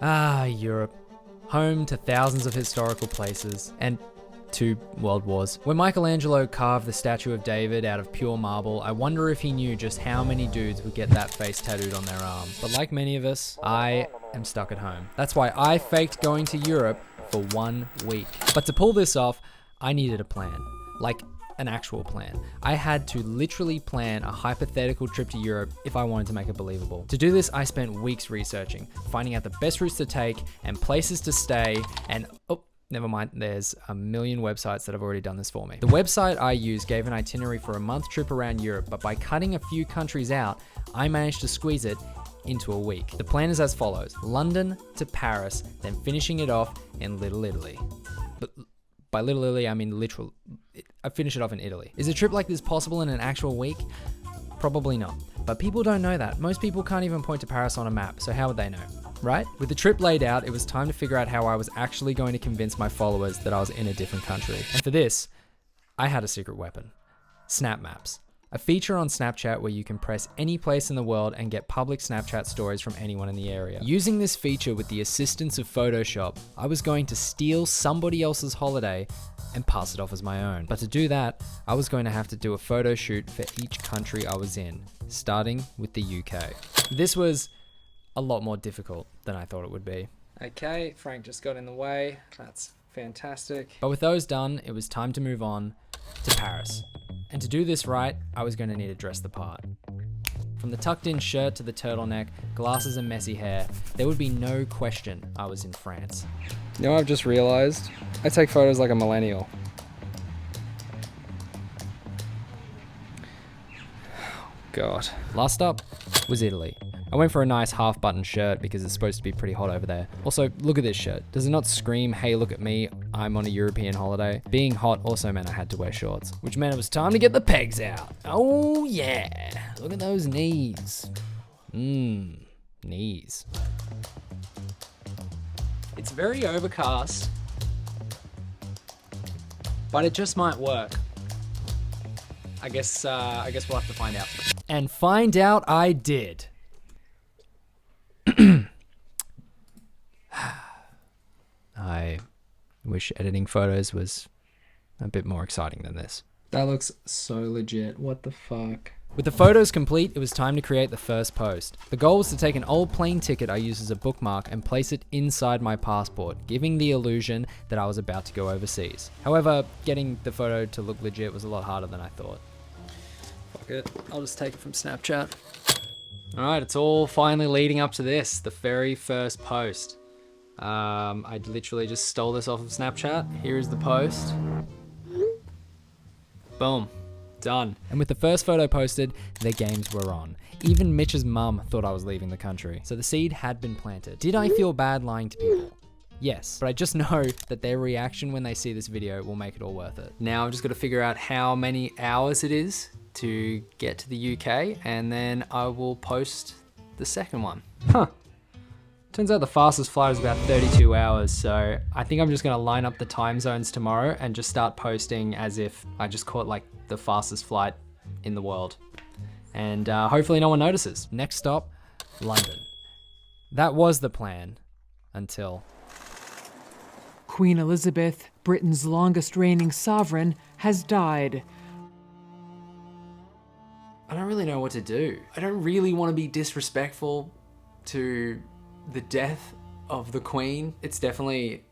Ah, Europe. Home to thousands of historical places and 2 world wars. When Michelangelo carved the statue of David out of pure marble, I wonder if he knew just how many dudes would get that face tattooed on their arm. But like many of us, I am stuck at home. That's why I faked going to Europe for 1 week. But to pull this off, I needed a plan. Like an actual plan. I had to literally plan a hypothetical trip to Europe if I wanted to make it believable. To do this, I spent weeks researching, finding out the best routes to take and places to stay, and never mind, there's a million websites that have already done this for me. The website I used gave an itinerary for a month trip around Europe, but by cutting a few countries out, I managed to squeeze it into a week. The plan is as follows: London to Paris, then finishing it off in Little Italy. But by Little Italy, I mean literal. I finish it off in Italy. Is a trip like this possible in an actual week? Probably not. But people don't know that. Most people can't even point to Paris on a map, so how would they know? Right? With the trip laid out, it was time to figure out how I was actually going to convince my followers that I was in a different country. And for this, I had a secret weapon: Snap Maps. A feature on Snapchat where you can press any place in the world and get public Snapchat stories from anyone in the area. Using this feature with the assistance of Photoshop, I was going to steal somebody else's holiday and pass it off as my own. But to do that, I was going to have to do a photo shoot for each country I was in, starting with the UK. This was a lot more difficult than I thought it would be. Okay, Frank just got in the way. That's fantastic. But with those done, it was time to move on to Paris. And to do this right, I was going to need to dress the part. From the tucked in shirt to the turtleneck, glasses and messy hair, there would be no question I was in France. You know what I've just realized? I take photos like a millennial. God. Last up was Italy. I went for a nice half-button shirt because it's supposed to be pretty hot over there. Also, look at this shirt. Does it not scream, hey, look at me, I'm on a European holiday? Being hot also meant I had to wear shorts, which meant it was time to get the pegs out. Oh yeah, look at those knees. Knees. It's very overcast, but it just might work. I guess we'll have to find out. And find out I did. I wish editing photos was a bit more exciting than this. That looks so legit. What the fuck? With the photos complete, it was time to create the first post. The goal was to take an old plane ticket I used as a bookmark and place it inside my passport, giving the illusion that I was about to go overseas. However, getting the photo to look legit was a lot harder than I thought. Fuck it, I'll just take it from Snapchat. Alright, it's all finally leading up to this, the very first post. I literally just stole this off of Snapchat. Here's the post. Boom. Done. And with the first photo posted, the games were on. Even Mitch's mum thought I was leaving the country. So the seed had been planted. Did I feel bad lying to people? Yes, but I just know that their reaction when they see this video will make it all worth it. Now I've just got to figure out how many hours it is to get to the UK, and then I will post the second one. Turns out the fastest flight is about 32 hours, so I think I'm just gonna line up the time zones tomorrow and just start posting as if I just caught like the fastest flight in the world. And hopefully no one notices. Next stop, London. That was the plan, until... Queen Elizabeth, Britain's longest reigning sovereign, has died. I don't really know what to do. I don't really want to be disrespectful to the death of the Queen. It's definitely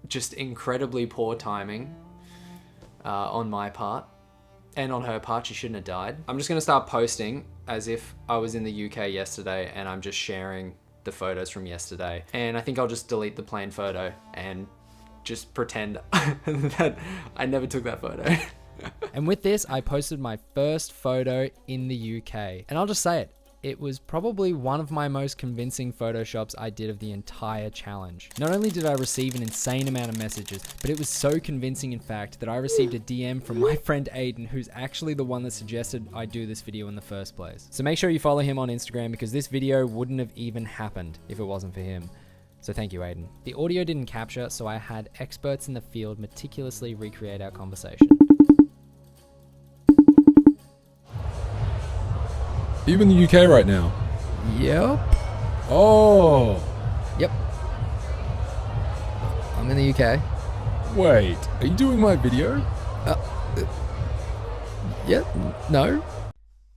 just incredibly poor timing on my part. And on her part, she shouldn't have died. I'm just gonna start posting as if I was in the UK yesterday and I'm just sharing the photos from yesterday. And I think I'll just delete the plain photo and just pretend that I never took that photo. And with this, I posted my first photo in the UK. And I'll just say it, it was probably one of my most convincing photoshops I did of the entire challenge. Not only did I receive an insane amount of messages, but it was so convincing in fact that I received a DM from my friend Aiden, who's actually the one that suggested I do this video in the first place. So make sure you follow him on Instagram because this video wouldn't have even happened if it wasn't for him. So thank you, Aiden. The audio didn't capture, so I had experts in the field meticulously recreate our conversation. Are you in the UK right now? Yep. Oh, Yep. I'm in the UK. Wait, are you doing my video? Yeah, no.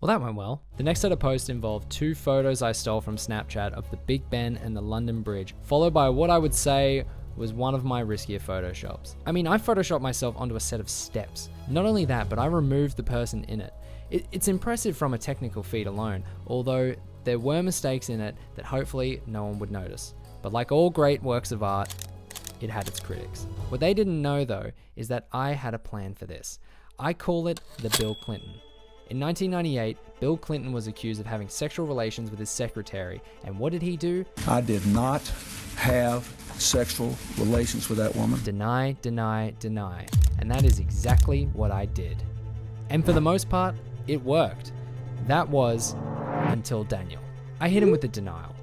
Well, that went well. The next set of posts involved 2 photos I stole from Snapchat of the Big Ben and the London Bridge, followed by what I would say was one of my riskier photoshops. I mean, I photoshopped myself onto a set of steps. Not only that, but I removed the person in it. It's impressive from a technical feat alone, although there were mistakes in it that hopefully no one would notice. But like all great works of art, it had its critics. What they didn't know though is that I had a plan for this. I call it the Bill Clinton. In 1998, Bill Clinton was accused of having sexual relations with his secretary, and what did he do? I did not have sexual relations with that woman. Deny, deny, deny. And that is exactly what I did. And for the most part, it worked. That was until Daniel. I hit him with the denial,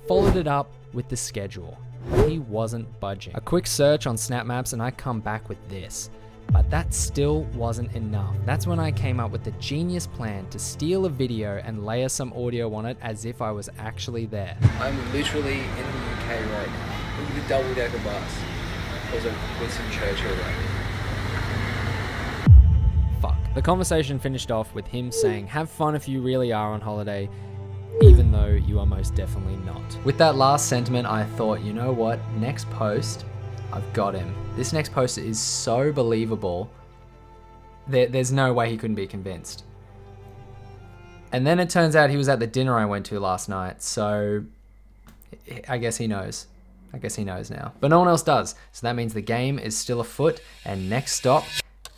followed it up with the schedule. He wasn't budging. A quick search on Snap Maps and I come back with this. But that still wasn't enough. That's when I came up with the genius plan to steal a video and layer some audio on it as if I was actually there. I'm literally in the UK right now. Look at the double-decker bus. There's a Winston Churchill right here. Fuck. The conversation finished off with him saying, have fun if you really are on holiday, even though you are most definitely not. With that last sentiment, I thought, you know what? Next post, I've got him. This next post is so believable. There's no way he couldn't be convinced. And then it turns out he was at the dinner I went to last night, so I guess he knows. I guess he knows now. But no one else does, so that means the game is still afoot, and next stop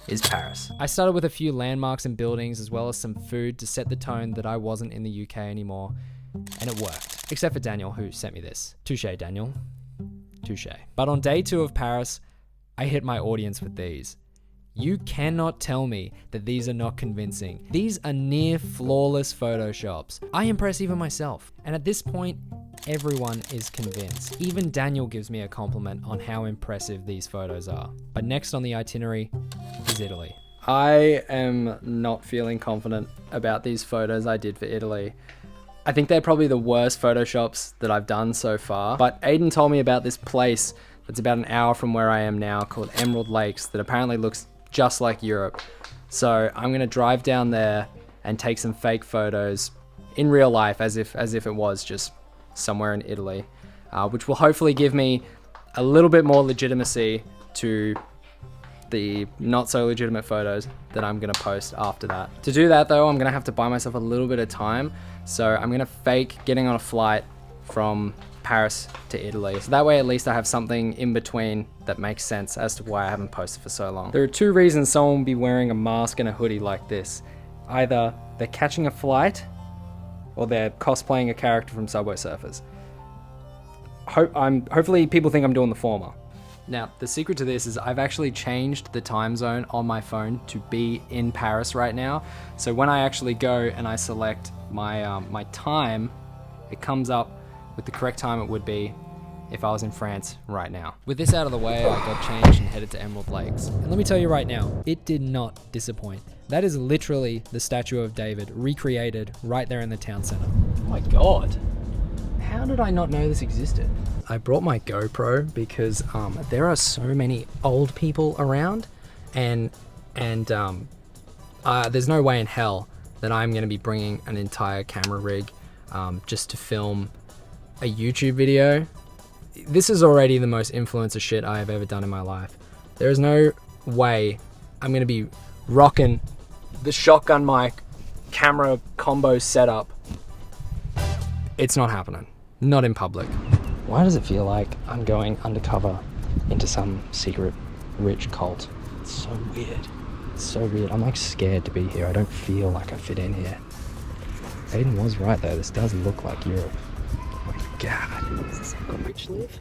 is Paris. I started with a few landmarks and buildings as well as some food to set the tone that I wasn't in the UK anymore, and it worked. Except for Daniel, who sent me this. Touche, Daniel. Touche. But on day 2 of Paris, I hit my audience with these. You cannot tell me that these are not convincing. These are near flawless photoshops. I impress even myself. And at this point, everyone is convinced. Even Daniel gives me a compliment on how impressive these photos are. But next on the itinerary is Italy. I am not feeling confident about these photos I did for Italy. I think they're probably the worst photoshops that I've done so far. But Aiden told me about this place that's about an hour from where I am now called Emerald Lakes that apparently looks just like Europe. So I'm gonna drive down there and take some fake photos in real life as if it was just somewhere in Italy, which will hopefully give me a little bit more legitimacy to the not so legitimate photos that I'm gonna post after that. To do that though, I'm gonna have to buy myself a little bit of time. So I'm gonna fake getting on a flight from Paris to Italy. So that way at least I have something in between that makes sense as to why I haven't posted for so long. There are 2 reasons someone will be wearing a mask and a hoodie like this. Either they're catching a flight or they're cosplaying a character from Subway Surfers. Hopefully people think I'm doing the former. Now, the secret to this is I've actually changed the time zone on my phone to be in Paris right now. So when I actually go and I select my my time, it comes up with the correct time it would be if I was in France right now. With this out of the way, I got changed and headed to Emerald Lakes. And let me tell you right now, it did not disappoint. That is literally the statue of David recreated right there in the town center. Oh my God. How did I not know this existed? I brought my GoPro because there are so many old people around and there's no way in hell that I'm going to be bringing an entire camera rig just to film a YouTube video. This is already the most influencer shit I have ever done in my life. There is no way I'm going to be rocking the shotgun mic camera combo setup. It's not happening. Not in public. Why does it feel like I'm going undercover into some secret rich cult? It's so weird. It's so weird. I'm like scared to be here. I don't feel like I fit in here. Aiden was right though. This does look like Europe. Oh my God. Is this how the rich live?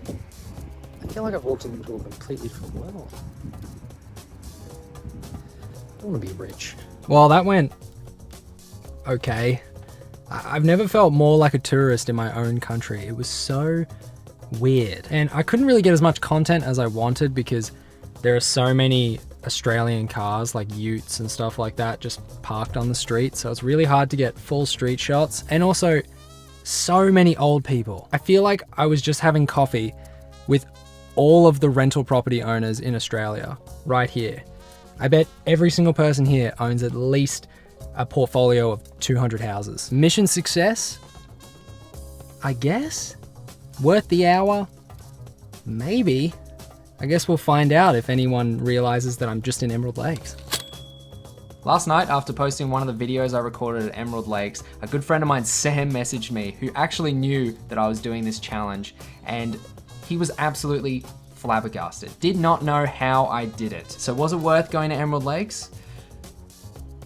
I feel like I've walked into a completely different world. I want to be rich. Well, that went okay. I've never felt more like a tourist in my own country. It was so weird. And I couldn't really get as much content as I wanted because there are so many Australian cars like utes and stuff like that just parked on the street. So it's really hard to get full street shots. And also So many old people. I feel like I was just having coffee with all of the rental property owners in Australia right here. I bet every single person here owns at least a portfolio of 200 houses. Mission success? I guess? Worth the hour? Maybe. I guess we'll find out if anyone realizes that I'm just in Emerald Lakes. Last night, after posting one of the videos I recorded at Emerald Lakes, a good friend of mine, Sam, messaged me, who actually knew that I was doing this challenge, and he was absolutely flabbergasted. Did not know how I did it. So was it worth going to Emerald Lakes?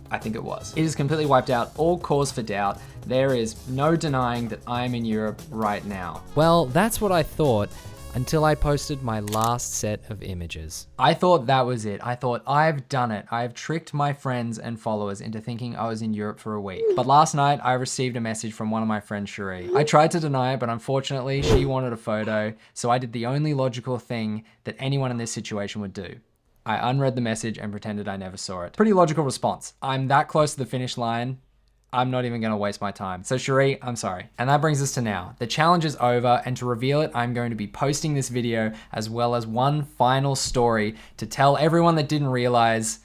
I think it was. It has completely wiped out all cause for doubt. There is no denying that I'm in Europe right now. Well, that's what I thought until I posted my last set of images. I thought that was it. I thought, I've done it. I've tricked my friends and followers into thinking I was in Europe for a week. But last night, I received a message from one of my friends, Cherie. I tried to deny it, but unfortunately, she wanted a photo, so I did the only logical thing that anyone in this situation would do. I unread the message and pretended I never saw it. Pretty logical response. I'm that close to the finish line, I'm not even gonna waste my time. So Cherie, I'm sorry. And that brings us to now. The challenge is over, and to reveal it, I'm going to be posting this video as well as one final story to tell everyone that didn't realize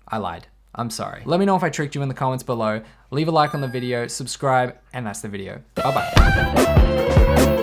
I lied. I'm sorry. Let me know if I tricked you in the comments below. Leave a like on the video, subscribe, and that's the video. Bye-bye.